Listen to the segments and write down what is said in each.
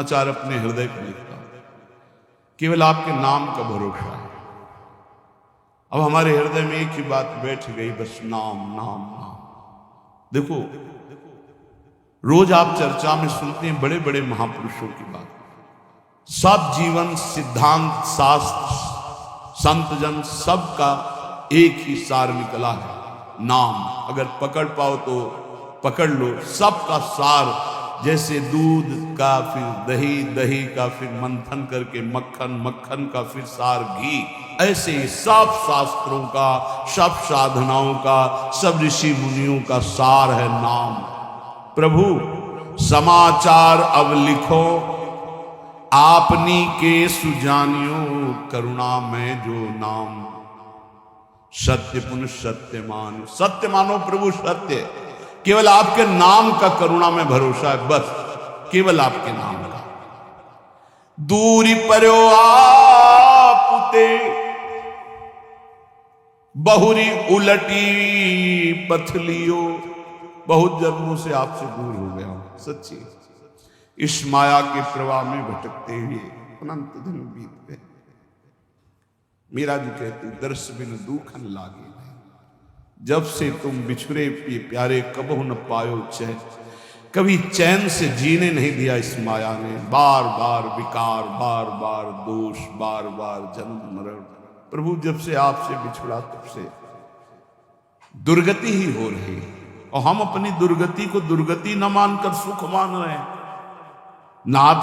आचार अपने हृदय को लिखता हूं, केवल आपके नाम का भरोसा है। अब हमारे हृदय में एक ही बात बैठ गई, बस नाम नाम नाम। देखो, रोज आप चर्चा में सुनते हैं बड़े बड़े महापुरुषों की बात, सब जीवन सिद्धांत शास्त्र संत जन सबका एक ही सार निकला है, नाम। अगर पकड़ पाओ तो पकड़ लो, सबका सार। जैसे दूध का फिर दही, दही का फिर मंथन करके मक्खन, मक्खन का फिर सार घी, ऐसे सब शास्त्रों का, सब साधनाओं का, सब ऋषि मुनियों का सार है नाम। प्रभु समाचार अब लिखो, आपनी के सुजानियो, करुणा में जो नाम। सत्य पुनः सत्य मानो, सत्य मानो प्रभु सत्य। केवल आपके नाम का करुणा में भरोसा है, बस केवल आपके नाम का। दूरी पर्यो आपुते, बहुरी उलटी पथलियो। बहुत जन्मों से आपसे दूर हो गया हूं, सच्ची। इस माया के प्रवाह में भटकते हुए अनंत दिन बीत गए। मीरा जी कहती, दर्श बिन दुखन लागे, जब से तुम बिछुरे प्यारे कबहु न पायो चैन। कभी चैन से जीने नहीं दिया इस माया ने, बार बार विकार, बार बार दोष, बार बार जन्म मरण। प्रभु जब से आपसे बिछुड़ा तब से दुर्गति ही हो रही, और हम अपनी दुर्गति को दुर्गति न मानकर सुख मान रहे हैं। नाथ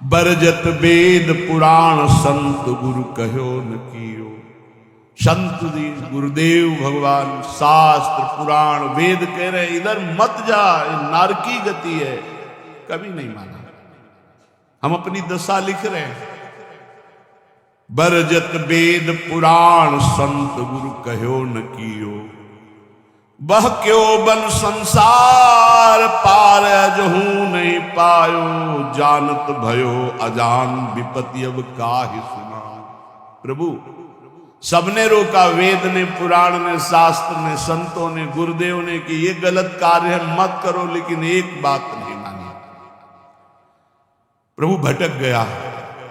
बरजत वेद पुराण, संत गुरु कहो न कियो। संत जी, गुरुदेव भगवान, शास्त्र पुराण वेद कह रहे इधर मत जा, नारकी गति है, कभी नहीं माना। हम अपनी दशा लिख रहे हैं। बरजत वेद पुराण, संत गुरु कहो न कियो। बह क्यों बन संसार पार, अजहू नहीं पायो। जानत भयो अजान, विपत्ति अब काहि सुना। प्रभु सबने रोका, वेद ने, पुराण ने, शास्त्र ने, संतों ने, गुरुदेव ने, कि ये गलत कार्य है मत करो, लेकिन एक बात नहीं मानी। प्रभु भटक गया,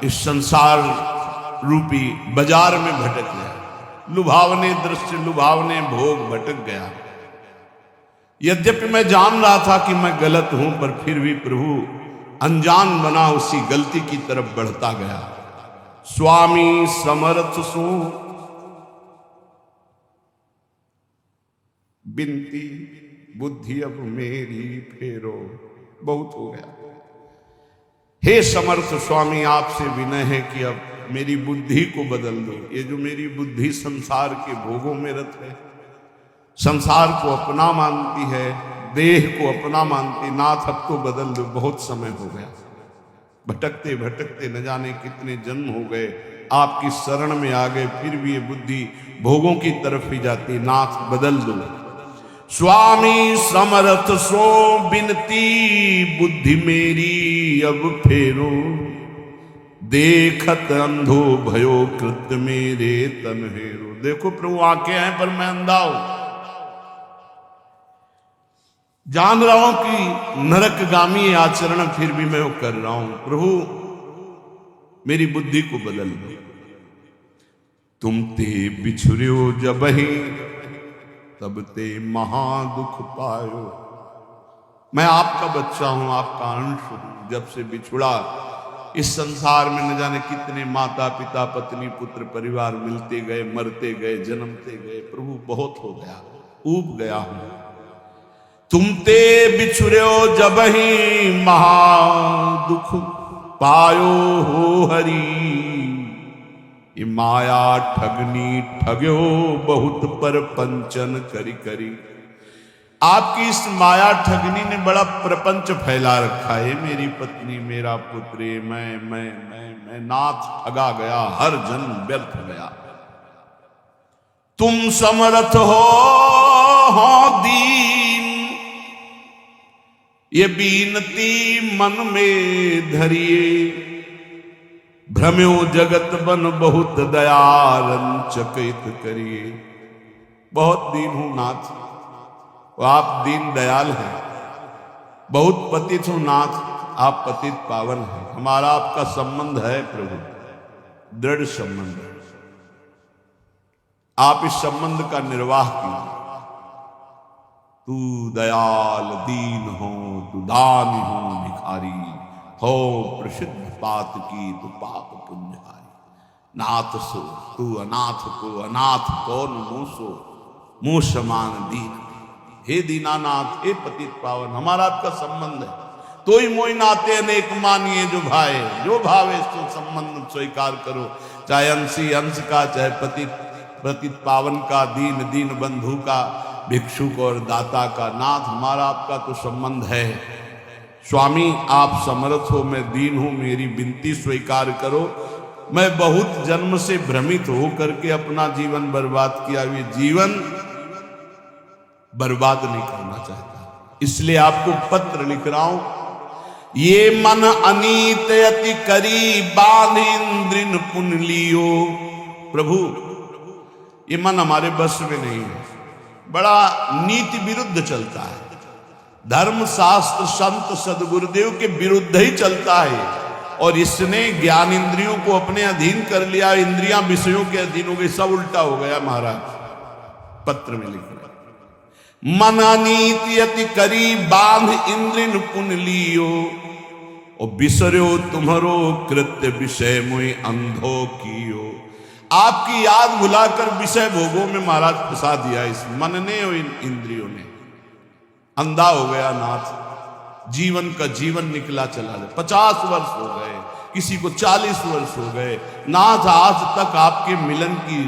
इस संसार रूपी बाजार में भटक गया। लुभावने दृश्य, लुभावने भोग, भटक गया। यद्यपि मैं जान रहा था कि मैं गलत हूं, पर फिर भी प्रभु अनजान बना उसी गलती की तरफ बढ़ता गया। स्वामी समर्थ सो बिनती, बुद्धि अब मेरी फेरो। बहुत हो गया, हे समर्थ स्वामी, आपसे विनय है कि अब मेरी बुद्धि को बदल दो। ये जो मेरी बुद्धि संसार के भोगों में रत है, संसार को अपना मानती है, देह को अपना मानती, नाथ अब तो बदल दो। बहुत समय हो गया, भटकते भटकते न जाने कितने जन्म हो गए, आपकी शरण में आ गए, फिर भी ये बुद्धि भोगों की तरफ ही जाती। नाथ बदल दो। स्वामी समर्थ सो बिनती, बुद्धि मेरी अब फेरो। देखत अंधो भयो कृत्य मेरे तन हेरो। देखो प्रभु आंखें हैं पर मैं अंधा हूं, जान रहा हूं कि नरकगामी आचरण फिर भी मैं वो कर रहा हूं। प्रभु मेरी बुद्धि को बदल दो। तुम ते बिछुर्यो जबहि, तब ते महादुख पायो। मैं आपका बच्चा हूं, आपका अंश हूं। जब से बिछुड़ा, इस संसार में न जाने कितने माता पिता, पत्नी, पुत्र, परिवार मिलते गए, मरते गए, जन्मते गए। प्रभु बहुत हो गया, ऊब गया हूं। तुम ते बिछुर्यो जबहि, महादुख पायो हो हरि। ये माया ठगनी ठग्यो, बहुत पर पंचन करी करी। आपकी इस माया ठगनी ने बड़ा प्रपंच फैला रखा है। मेरी पत्नी, मेरा पुत्र, मैं नाथ ठगा गया, हर जन्म व्यर्थ गया। तुम समर्थ हो दीन, ये बीनती मन में धरिए। भ्रम्यो जगत बन बहुत दयालन, चकित करिए। बहुत दीन हूं नाथ, आप दीन दयाल हैं। बहुत पतित हूं नाथ, आप पतित पावन हैं, हमारा आपका संबंध है प्रभु, दृढ़ संबंध है। आप इस संबंध का निर्वाह कीजिए। तू दयाल दीन हो, तू दानी हो भिखारी हो, प्रसिद्ध पात की तू पाप पुण्यहारी। नाथ सो तू अनाथ को, अनाथ कौन मूसो, मुंह समान दीन। हे दीनानाथ, हे पतित पावन, हमारा आपका संबंध है। तो ही मोई नाते अनेक मानिए जो भाए, जो भावे सो संबंध स्वीकार करो। चाहे अंशी अंश का, चाहे पतित पावन का, दीन दीन बंधु का, भिक्षुक और दाता का। नाथ, हमारा आपका तो संबंध है। स्वामी, आप समर्थ हो, मैं दीन हूं, मेरी विनती स्वीकार करो। मैं बहुत जन्म से भ्रमित हो करके अपना जीवन बर्बाद किया, ये जीवन बर्बाद नहीं करना चाहता, इसलिए आपको पत्र लिख रहा हूं। ये मन अनीत अति करी, बांध इंद्रिन पुन लियो। प्रभु, ये मन हमारे बस में नहीं है, बड़ा नीति विरुद्ध चलता है, धर्म शास्त्र संत सदगुरुदेव के विरुद्ध ही चलता है। और इसने ज्ञान इंद्रियों को अपने अधीन कर लिया, इंद्रियां विषयों के अधीन हो गई, सब उल्टा हो गया। महाराज पत्र में लिख रहे, मन अनीति अति करी, बांध इंद्रिन पुन लियो। और बिसरो तुम्हारो कृत्य, विषय मोहि अंधो कियो। आपकी याद भुलाकर विषय भोगों में महाराज फंसा दिया इस मन ने और इन इंद्रियों ने। अंधा हो गया नाथ, जीवन का जीवन निकला चला गया। 50 वर्ष हो गए, किसी को 40 वर्ष हो गए। नाथ, आज तक आपके मिलन की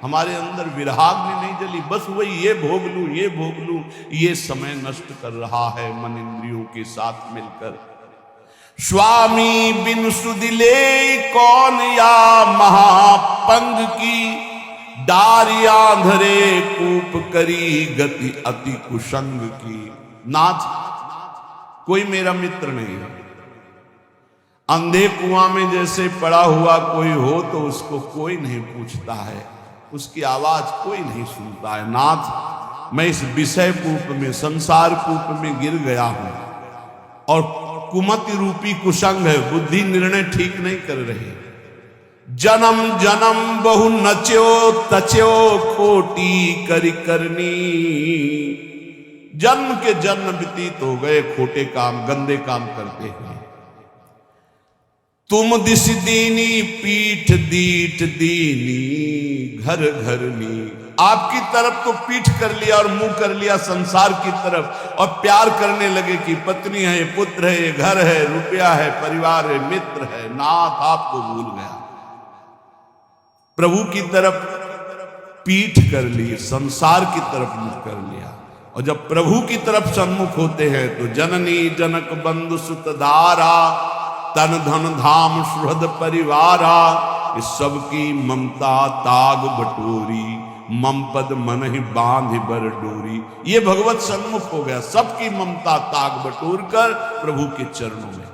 हमारे अंदर विराग्नि नहीं जली। बस वही ये भोग लूं, ये भोग लूं, ये समय नष्ट कर रहा है मन इंद्रियों के साथ मिलकर। स्वामी बिन सुदिले कौन, या महापंग की डारिया धरे कूप करी, गति अति कुसंग की। नाथ, कोई मेरा मित्र नहीं है। अंधे कुआं में जैसे पड़ा हुआ कोई हो तो उसको कोई नहीं पूछता है, उसकी आवाज कोई नहीं सुनता है। नाथ, मैं इस विषय कूप में, संसार कूप में गिर गया हूं, और कुमति रूपी कुसंग है, बुद्धि निर्णय ठीक नहीं कर रही। जन्म जन्म बहु नच्यो तच्यो, खोटी करी करनी। जन्म के जन्म व्यतीत हो गए, खोटे काम, गंदे काम करते हैं। तुम दिस दीनी, पीठ दीठ दीनी, घर घरनी। आपकी तरफ तो पीठ कर लिया और मुंह कर लिया संसार की तरफ, और प्यार करने लगे कि पत्नी है, पुत्र है, घर है, रुपया है, परिवार है, मित्र है। नाथ, आपको भूल गया। प्रभु की तरफ पीठ कर ली, संसार की तरफ मुख कर लिया। और जब प्रभु की तरफ सन्मुख होते हैं तो जननी जनक बंधु सुत धारा, तन धन धाम सुहृद परिवारा। इस सब की ममता ताग बटोरी, मम पद मन ही बांध बर डोरी। ये भगवत सन्मुख हो गया, सबकी ममता ताग बटोर कर प्रभु के चरणों में।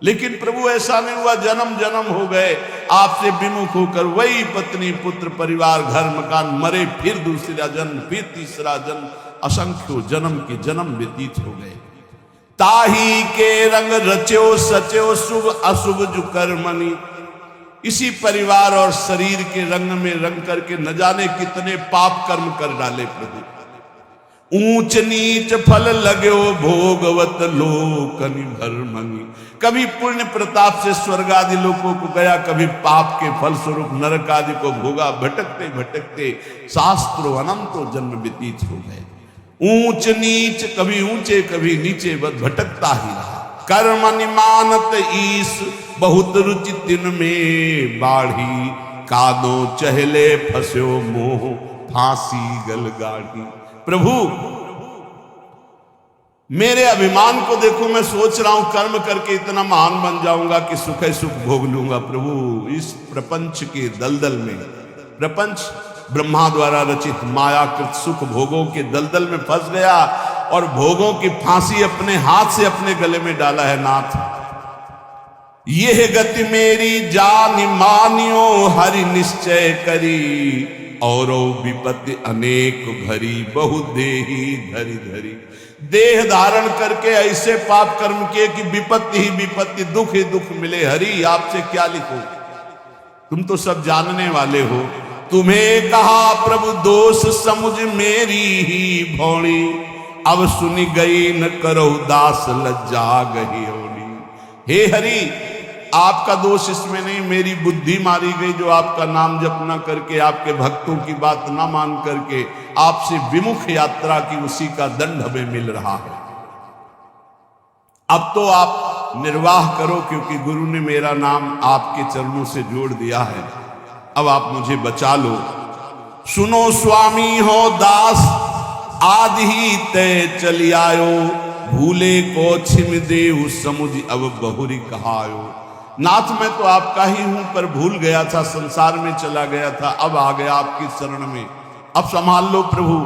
लेकिन प्रभु ऐसा नहीं हुआ, जन्म जन्म हो गए आपसे विमुख होकर। वही पत्नी, पुत्र, परिवार, घर मकान, मरे फिर दूसरा जन्म, फिर तीसरा जन्म, असंख्य जन्म के जन्म व्यतीत हो गए। ताही के रंग रच्यो सच्यो, शुभ अशुभ जो कर्मणि। इसी परिवार और शरीर के रंग में रंग करके न जाने कितने पाप कर्म कर डाले प्रभु। ऊंच नीच फल लगो भोगवत लोकनि भरमंगी। कभी पुण्य प्रताप से स्वर्ग आदि लोकों को गया, कभी पाप के फल स्वरूप नरक आदि को भोगा। भटकते भटकते शास्त्रों अनंतों जन्म व्यतीत हो गए। ऊंच नीच, कभी ऊंचे कभी नीचे, बस भटकता ही रहा। कर्म निमानत ईस, बहुत रुचि तिन में बाढ़ी। कादो चहले फस्यो मोह, फांसी गल गाड़ी। प्रभु, मेरे अभिमान को देखो, मैं सोच रहा हूं कर्म करके इतना महान बन जाऊंगा कि सुख सुख भोग लूंगा। प्रभु, इस प्रपंच के दलदल में, प्रपंच ब्रह्मा द्वारा रचित मायाकृत सुख भोगों के दलदल में फंस गया, और भोगों की फांसी अपने हाथ से अपने गले में डाला है। नाथ, यह गति मेरी जान मानियो, हरि निश्चय करी। और विपत्ति अनेक भरी, बहु देही धरी धरी। देह धारण करके ऐसे पाप कर्म किए कि विपत्ति ही विपत्ति, दुख ही दुख मिले। हरि आपसे क्या लिखो, तुम तो सब जानने वाले हो। तुम्हें कहा प्रभु दोष समुझ मेरी ही भौणी, अब सुनी गई न करो दास लज्जा गई होनी। हे हरि, आपका दोष इसमें नहीं, मेरी बुद्धि मारी गई जो आपका नाम जप न करके, आपके भक्तों की बात ना मान करके आपसे विमुख यात्रा की, उसी का दंड हमें मिल रहा है। अब तो आप निर्वाह करो, क्योंकि गुरु ने मेरा नाम आपके चरणों से जोड़ दिया है। अब आप मुझे बचा लो। सुनो स्वामी हो दास आदि ही तय चली आयो, भूले को छिम देहु समुझ अब बहुरी कहायो। नाथ मैं तो आपका ही हूं, पर भूल गया था, संसार में चला गया था, अब आ गया आपकी शरण में, अब संभाल लो प्रभु।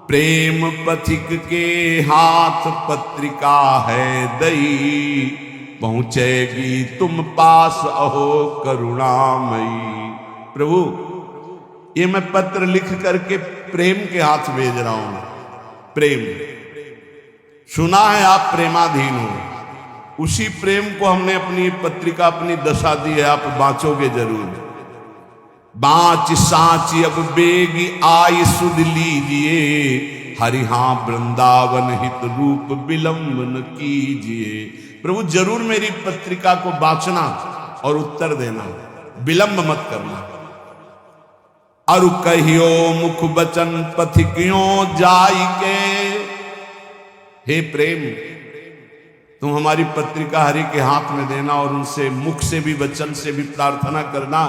प्रेम पथिक के हाथ पत्रिका है दई, पहुंचेगी तुम पास अहो करुणामयी। प्रभु ये मैं पत्र लिख करके प्रेम के हाथ भेज रहा हूं। प्रेम, सुना है आप प्रेमाधीन हो, उसी प्रेम को हमने अपनी पत्रिका, अपनी दशा दी है, आप बांचोगे जरूर। बाँच सांची अब बेगी आई सुध लीजिए, हरि हाँ वृंदावन हित रूप विलंब न कीजिए। प्रभु जरूर मेरी पत्रिका को बांचना और उत्तर देना, विलंब मत करना। अरु कहियो मुख बचन पथिकियों जाई के। हे प्रेम, तुम हमारी पत्रिका हरि के हाथ में देना और उनसे मुख से भी वचन से भी प्रार्थना करना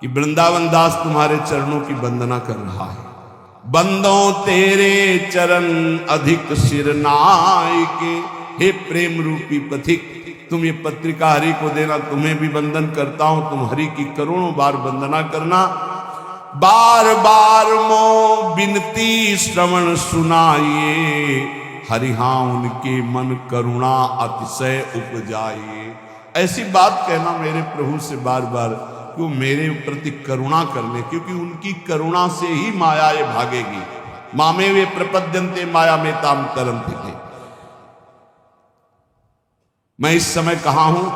कि वृंदावन दास तुम्हारे चरणों की वंदना कर रहा है। बंदों तेरे चरण अधिक सिर नाय के। हे प्रेम रूपी पथिक, तुम ये पत्रिका हरि को देना, तुम्हें भी वंदन करता हूं, तुम हरि की करोड़ों बार वंदना करना। बार बार मो बिनती श्रवण सुनाइए, हरि हाँ उनके मन करुणा अतिशय उपजाइए। ऐसी बात कहना मेरे प्रभु से बार बार, क्यों मेरे प्रति करुणा कर ले, क्योंकि उनकी करुणा से ही माया ये भागेगी। मामे वे प्रपद्यन्ते माया में ताम तरन्ति थे। मैं इस समय कहां हूं?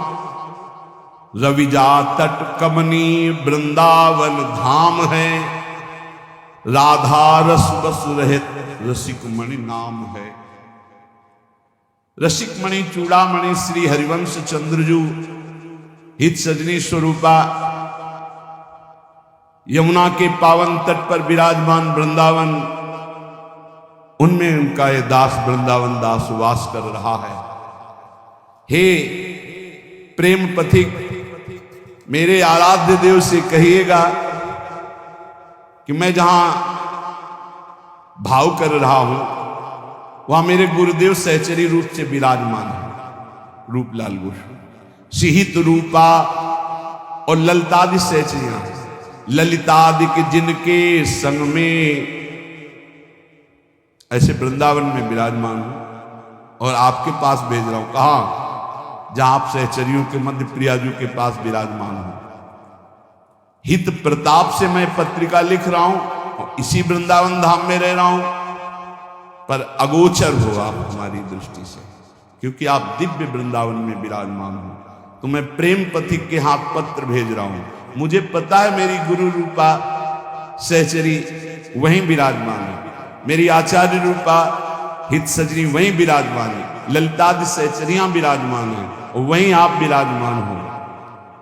रविजा तट कमनी वृंदावन धाम है, राधा रस बस रहित रसिक मणि नाम है। रसिक मणि चूड़ामणि श्री हरिवंश चंद्रजू हित सजनी स्वरूपा यमुना के पावन तट पर विराजमान वृंदावन, उनमें उनका ये दास वृंदावन दास वास कर रहा है। हे प्रेम पथिक, मेरे आराध्य देव से कहिएगा कि मैं जहां भाव कर रहा हूं वहां मेरे गुरुदेव सहचरी रूप से विराजमान है। रूपलाल गुरु सिहित रूपा और ललितादि सहचरियां, ललितादि के जिनके संग में ऐसे वृंदावन में विराजमान हूं और आपके पास भेज रहा हूं। कहा? जहां आप सहचरियों के मध्य प्रियाजू के पास विराजमान हूं। हित प्रताप से मैं पत्रिका लिख रहा हूं और इसी वृंदावन धाम में रह रहा हूं, पर अगोचर हो आप हमारी दृष्टि से, क्योंकि आप दिव्य वृंदावन में विराजमान हो। तो मैं प्रेम पथिक के हाथ पत्र भेज रहा हूं। मुझे पता है मेरी गुरु रूपा सहचरी वहीं विराजमान है, मेरी आचार्य रूपा हित सजनी वहीं विराजमान है, ललितादि सहचरियां विराजमान है और वहीं आप विराजमान हो।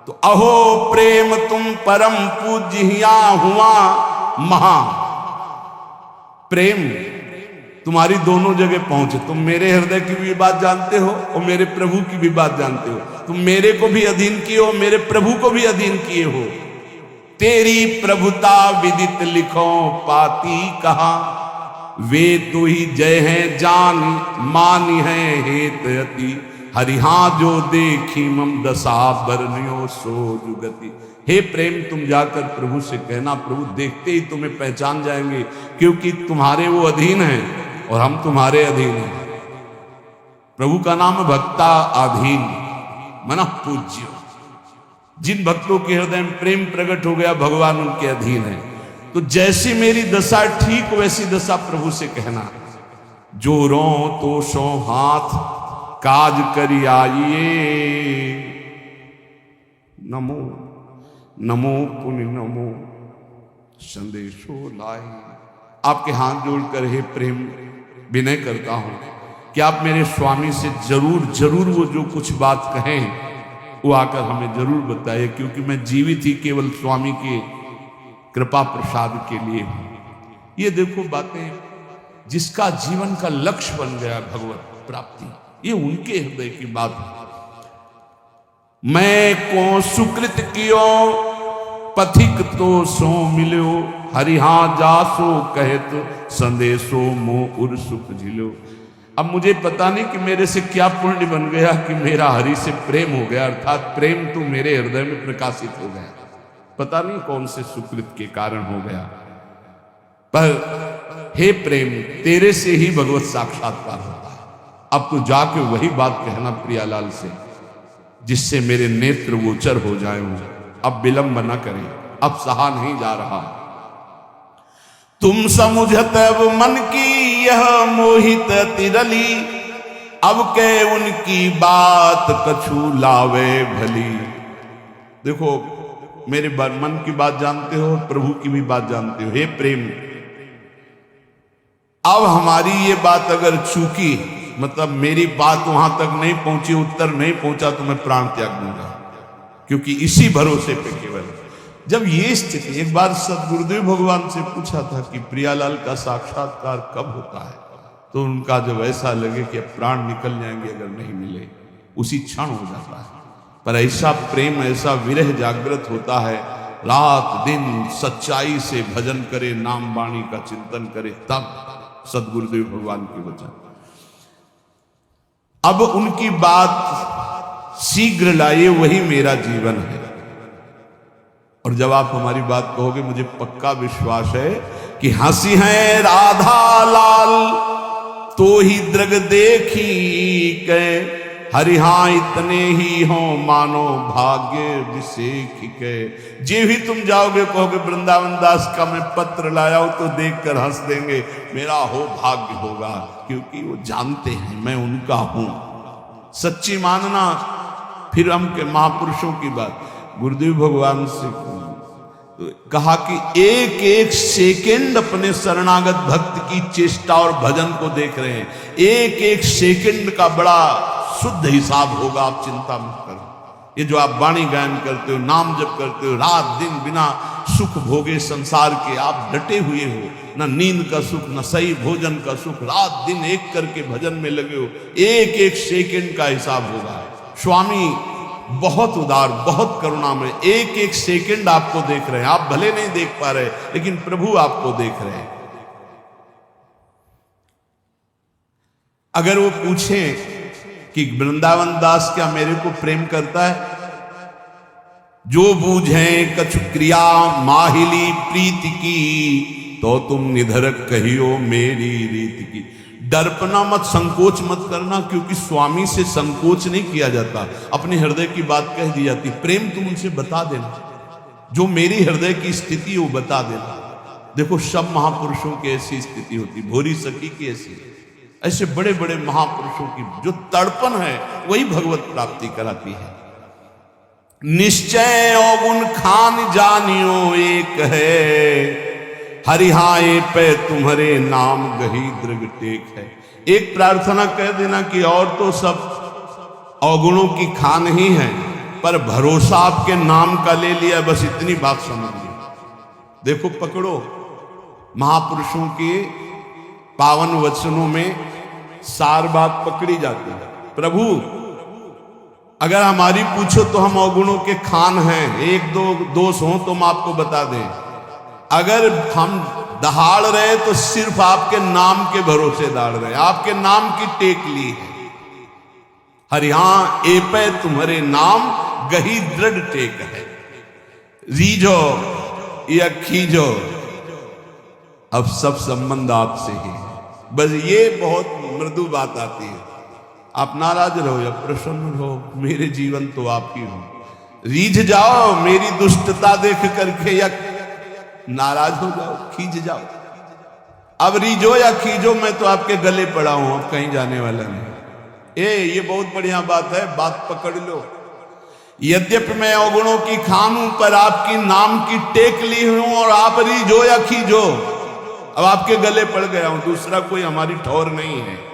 तो अहो प्रेम तुम परम पूज्य हुआ महा। प्रेम तुम्हारी दोनों जगह पहुंचे। तुम मेरे हृदय की भी बात जानते हो और मेरे प्रभु की भी बात जानते हो। तुम मेरे को भी अधीन किए हो, मेरे प्रभु को भी अधीन किए हो। तेरी प्रभुता विदित लिखो पाती कहा, वे तो ही जय हैं जान मानी है हेत यति। हरि हाँ जो देखी मम दशा बरनियो सो जुगति। हे प्रेम, तुम जाकर प्रभु से कहना, प्रभु देखते ही तुम्हें पहचान जाएंगे, क्योंकि तुम्हारे वो अधीन हैं और हम तुम्हारे अधीन हैं। प्रभु का नाम भक्ता अधीन मन पूज्य। जिन भक्तों के हृदय में प्रेम प्रकट हो गया, भगवान उनके अधीन है। तो जैसी मेरी दशा ठीक वैसी दशा प्रभु से कहना। जोरों तो सो हाथ काज करी आइए। नमो नमो पुण्य नमो संदेशो लाई। आपके हाथ जोड़कर हे प्रेम विनय करता हूं कि आप मेरे स्वामी से जरूर जरूर वो जो कुछ बात कहें वो आकर हमें जरूर बताइए, क्योंकि मैं जीवित ही केवल स्वामी के कृपा प्रसाद के लिए हूं। ये देखो बातें, जिसका जीवन का लक्ष्य बन गया भगवत प्राप्ति, ये उनके हृदय की बात है। मैं को सुकृत कियो पथिक तो सो मिलो, हरिहा जासो कहत संदेशो मो उर सुख झिलो। अब मुझे पता नहीं कि मेरे से क्या पुण्य बन गया कि मेरा हरि से प्रेम हो गया, अर्थात प्रेम तो मेरे हृदय में प्रकाशित हो गया। पता नहीं कौन से सुकृत के कारण हो गया, पर हे प्रेम तेरे से ही भगवत साक्षात्कार होता है। अब तो जाके वही बात कहना प्रियालाल से, जिससे मेरे नेत्र गोचर हो जाए। अब विलंब न करें, अब सहा नहीं जा रहा। तुम समुझत अब मन की यह मोहित तिरली, अब के उनकी बात कछु लावे भली। देखो मेरे मन की बात जानते हो, प्रभु की भी बात जानते हो। हे प्रेम, अब हमारी ये बात अगर चूकी, मतलब मेरी बात वहां तक नहीं पहुंची, उत्तर नहीं पहुंचा, तो मैं प्राण त्याग दूंगा, क्योंकि इसी भरोसे पे केवल। जब ये स्थिति, एक बार सदगुरुदेव भगवान से पूछा था कि प्रियालाल का साक्षात्कार कब होता है, तो उनका जब ऐसा लगे कि अब प्राण निकल जाएंगे अगर नहीं मिले, उसी क्षण हो जाता है। पर ऐसा प्रेम, ऐसा विरह जागृत होता है, रात दिन सच्चाई से भजन करे, नाम वाणी का चिंतन करे, तब सदगुरुदेव भगवान के वचन। अब उनकी बात शीघ्र लाइए, वही मेरा जीवन है। और जब आप हमारी बात कहोगे, मुझे पक्का विश्वास है कि हंसी है राधा लाल तो ही दृग देखी के, हरिहा इतने ही हो मानो भाग्य विशेख के। जे भी तुम जाओगे कहोगे वृंदावन दास का मैं पत्र लाया हूं, तो देखकर हंस देंगे, मेरा हो भाग्य होगा, क्योंकि वो जानते हैं मैं उनका हूं। सच्ची मानना। फिर हम के महापुरुषों की बात, गुरुदेव भगवान से कहा कि एक एक सेकंड अपने शरणागत भक्त की चेष्टा और भजन को देख रहे हैं। एक एक सेकंड का बड़ा शुद्ध हिसाब होगा, आप चिंता मत करो। ये जो आप वाणी गायन करते हो, नाम जप करते हो, रात दिन बिना सुख भोगे संसार के आप डटे हुए हो, न नींद का सुख, न सही भोजन का सुख, रात दिन एक करके भजन में लगे हो, एक एक सेकंड का हिसाब होगा। स्वामी बहुत उदार, बहुत करुणामय, एक एक सेकंड आपको देख रहे हैं। आप भले नहीं देख पा रहे, लेकिन प्रभु आपको देख रहे हैं। अगर वो पूछें कि वृंदावन दास क्या मेरे को प्रेम करता है, जो बूझे कछु क्रिया माहिली प्रीति की, तो तुम निधर कहियो मेरी रीति की। डरपना मत, संकोच मत करना, क्योंकि स्वामी से संकोच नहीं किया जाता, अपने हृदय की बात कह दी जाती। प्रेम तुम उनसे बता देना, जो मेरी हृदय की स्थिति वो बता देना। देखो सब महापुरुषों की ऐसी स्थिति होती, भोरी सखी की ऐसी, ऐसे बड़े बड़े महापुरुषों की जो तड़पन है वही भगवत प्राप्ति कराती है। निश्चय अवगुण खान जानियो एक है, हरिहाए पे तुम्हारे नाम गही दृग टेक है। एक प्रार्थना कह देना कि और तो सब अवगुणों की खान ही है, पर भरोसा आपके नाम का ले लिया, बस इतनी बात समझ लो। देखो पकड़ो, महापुरुषों के पावन वचनों में सार बात पकड़ी जाती है। प्रभु अगर हमारी पूछो तो हम अवगुणों के खान हैं, एक दो दोष हो तो हम आपको बता दें। अगर हम दहाड़ रहे तो सिर्फ आपके नाम के भरोसे दाड़ रहे, आपके नाम की टेक ली है। हरिहा ए पे तुम्हारे नाम गही दृढ़ टेक है, रीझो या खींचो, अब सब संबंध आपसे ही है। बस ये बहुत मृदु बात आती है। आप नाराज रहो या प्रसन्न रहो, मेरे जीवन तो आप ही हो। रीझ जाओ मेरी दुष्टता देख करके, या नाराज हो जाओ, खींच जाओ, अब रीजो या खीजो, मैं तो आपके गले पड़ा हूं, अब कहीं जाने वाला नहीं। ये बहुत बढ़िया बात है, बात पकड़ लो। यद्यपि मैं अवगुणों की खान हूं, पर आपकी नाम की टेक ली हूं, और आप रीजो या खीजो, अब आपके गले पड़ गया हूं, दूसरा कोई हमारी ठौर नहीं है।